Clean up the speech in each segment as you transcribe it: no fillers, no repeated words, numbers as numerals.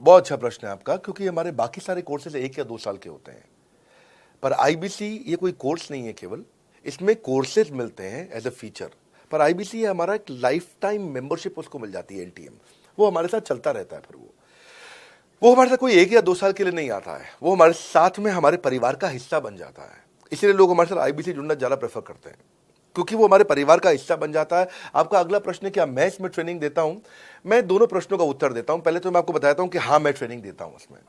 बहुत अच्छा प्रश्न है आपका, क्योंकि हमारे बाकी सारे कोर्सेज 1 या 2 साल के होते हैं, पर आईबीसी ये कोई कोर्स नहीं है केवल, इसमें कोर्सेज मिलते हैं एज अ फीचर। पर आईबीसी हमारा एक लाइफ टाइम मेंबरशिप उसको मिल जाती है, एनटीएम, वो हमारे साथ चलता रहता है। फिर वो हमारे साथ कोई 1 या 2 साल के लिए नहीं आता है, वो हमारे साथ में हमारे परिवार का हिस्सा बन जाता है। इसीलिए लोग हमारे साथ आईबीसी जुड़ना ज़्यादा प्रेफर करते हैं, क्योंकि वो हमारे परिवार का हिस्सा बन जाता है। आपका अगला प्रश्न है, क्या मैं इसमें ट्रेनिंग देता हूं? मैं दोनों प्रश्नों का उत्तर देता हूं। पहले तो मैं आपको बताता हूं कि हाँ, मैं ट्रेनिंग देता हूं। उसमें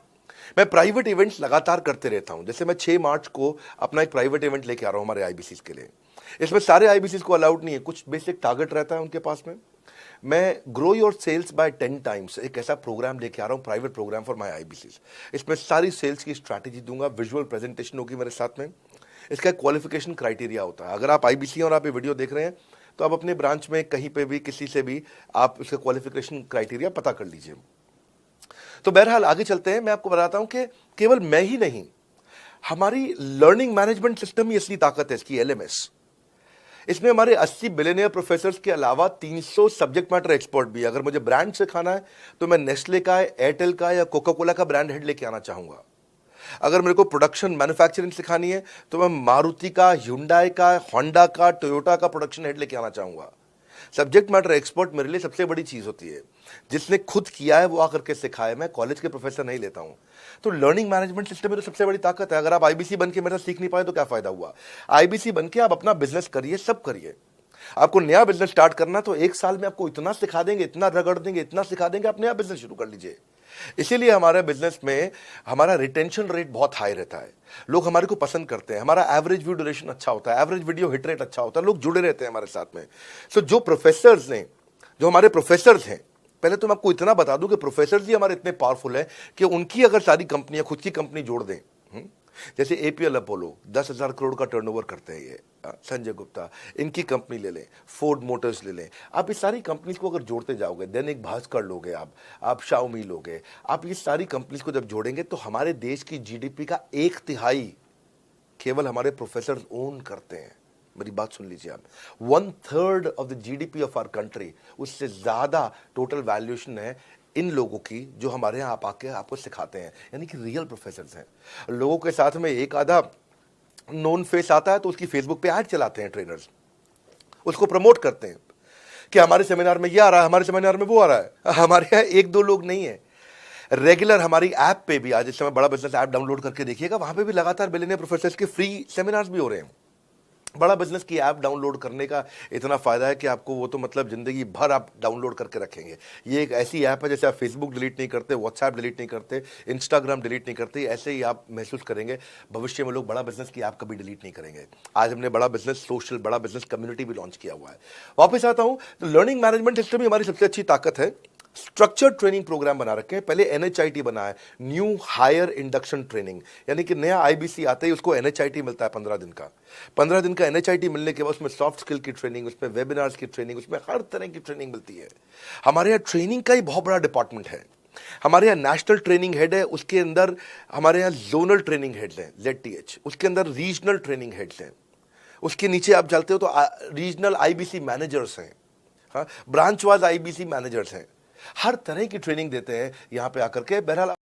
मैं प्राइवेट इवेंट्स लगातार करते रहता हूं। जैसे मैं 6 मार्च को अपना एक प्राइवेट इवेंट लेके आ रहा हूं हमारे आईबीसी के लिए। इसमें सारे आईबीसी को अलाउड नहीं है, कुछ बेसिक टारगेट रहता है उनके पास में। मैं grow your sales by 10 times एक ऐसा प्रोग्राम लेके आ रहा हूं, private programme for my IBC. इसमें सारी सेल्स की स्ट्रैटेजी दूंगा, विजुअल प्रेजेंटेशन होगी मेरे साथ में। इसका क्वालिफिकेशन क्राइटेरिया होता है। अगर आप आईबीसी और आप ये वीडियो देख रहे हैं तो आप अपने ब्रांच में कहीं पे भी किसी से भी आप इसका क्वालिफिकेशन क्राइटेरिया पता कर लीजिए। तो बहरहाल आगे चलते हैं। मैं आपको बताता हूं कि केवल मैं ही नहीं, हमारी लर्निंग मैनेजमेंट सिस्टम ही असली ताकत है इसकी, एलएमएस। इसमें हमारे 80 बिलियनियर प्रोफेसर्स के अलावा 300 सब्जेक्ट मैटर एक्सपर्ट भी। अगर मुझे ब्रांड सिखाना है तो मैं नेस्ले का, एयरटेल का या कोका कोला का ब्रांड हेड लेके आना चाहूंगा। अगर मेरे को प्रोडक्शन मैन्युफैक्चरिंग सिखानी है तो मैं मारुति का, ह्युंडई का, होंडा का, टोयोटा का प्रोडक्शन हेड लेके आना चाहूंगा। सब्जेक्ट मैटर एक्सपर्ट मेरे लिए सबसे बड़ी चीज होती है, जिसने खुद किया है वो आकर के सिखाए। मैं कॉलेज के प्रोफेसर नहीं लेता हूं। तो लर्निंग मैनेजमेंट सिस्टम में तो सबसे बड़ी ताकत है। अगर आप आईबीसी बन के मेरे साथ सीख नहीं पाए तो क्या फायदा हुआ? आईबीसी बन के आप अपना बिजनेस करिए, सब करिए। आपको नया बिजनेस स्टार्ट करना तो 1 साल में आपको इतना सिखा देंगे, इतना रगड़ देंगे, इतना सिखा देंगे, आप नया बिजनेस शुरू कर लीजिए। इसीलिए हमारे बिजनेस में हमारा रिटेंशन रेट बहुत हाई रहता है। लोग हमारे को पसंद करते हैं, हमारा एवरेज व्यू ड्यूरेशन अच्छा होता है, एवरेज वीडियो हिट रेट अच्छा होता है, लोग जुड़े रहते हैं हमारे साथ में। सो जो प्रोफेसर्स ने, जो हमारे प्रोफेसर्स हैं, पहले तो मैं आपको इतना बता दूं कि प्रोफेसर्स ही हमारे इतने पावरफुल हैं कि उनकी अगर सारी कंपनियां खुद की कंपनी जोड़ दें, जैसे एपीएल अपोलो 10,000 करोड़ का टर्नओवर करते हैं ये, संजय गुप्ता, इनकी कंपनी ले लें, फोर्ड मोटर्स ले लें, आप इस सारी कंपनीज को अगर जोड़ते जाओगे, दैनिक भास्कर लोगे, आप शाओमी लोगे, आप ये सारी कंपनीज को जब जोड़ेंगे तो हमारे देश की जीडीपी का 1/3 केवल हमारे प्रोफेसर ओन करते हैं। मेरी बात सुन लीजिए आप, 1/3 of the GDP of our country, उससे ज्यादा टोटल वैल्यूएशन है इन लोगों की जो हमारे यहाँ आप आके आपको सिखाते हैं, यानी कि रियल प्रोफेसर्स हैं। लोगों के साथ में एक आधा नोन फेस आता है तो उसकी फेसबुक पे ऐड चलाते हैं ट्रेनर्स, उसको प्रमोट करते हैं कि हमारे सेमिनार में ये आ रहा है, हमारे सेमिनार में वो आ रहा है। हमारे यहाँ 1-2 लोग नहीं है, रेगुलर हमारी ऐप पे भी, आज इस समय बड़ा बिजनेस ऐप डाउनलोड करके देखिएगा, वहां पे भी लगातार बिलियनियर प्रोफेसर्स के फ्री सेमिनार्स भी हो रहे हैं। बड़ा बिजनेस की ऐप डाउनलोड करने का इतना फायदा है कि आपको वो तो मतलब जिंदगी भर आप डाउनलोड करके रखेंगे। ये एक ऐसी ऐप है जैसे आप फेसबुक डिलीट नहीं करते, व्हाट्सएप डिलीट नहीं करते, इंस्टाग्राम डिलीट नहीं करते, ऐसे ही आप महसूस करेंगे। भविष्य में लोग बड़ा बिजनेस की ऐप कभी डिलीट नहीं करेंगे। आज हमने बड़ा बिजनेस सोशल, बड़ा बिजनेस कम्युनिटी भी लॉन्च किया हुआ है। वापस आता हूं तो लर्निंग मैनेजमेंट सिस्टम ही हमारी सबसे अच्छी ताकत है। स्ट्रक्चर्ड ट्रेनिंग प्रोग्राम बना रखे हैं। पहले एनएचआईटी बना है, न्यू हायर इंडक्शन ट्रेनिंग, यानी कि नया आईबीसी आता है उसको एनएचआईटी मिलता है 15 दिन का। 15 दिन का एनएचआईटी मिलने के बाद उसमें सॉफ्ट स्किल की ट्रेनिंग, उसमें वेबिनार्स की ट्रेनिंग, उसमें हर तरह की ट्रेनिंग मिलती है। हमारे यहाँ ट्रेनिंग का ही बहुत बड़ा डिपार्टमेंट है। हमारे यहाँ नेशनल ट्रेनिंग हेड है, उसके अंदर हमारे यहाँ जोनल ट्रेनिंग हेड्स हैं, ZTH, उसके अंदर रीजनल ट्रेनिंग हेड्स हैं, उसके नीचे आप चलते हो तो रीजनल आईबीसी मैनेजर्स हैं, हाँ, ब्रांच वाइज आईबीसी मैनेजर्स हैं। हर तरह की ट्रेनिंग देते हैं यहाँ पे आकर के। बहरहाल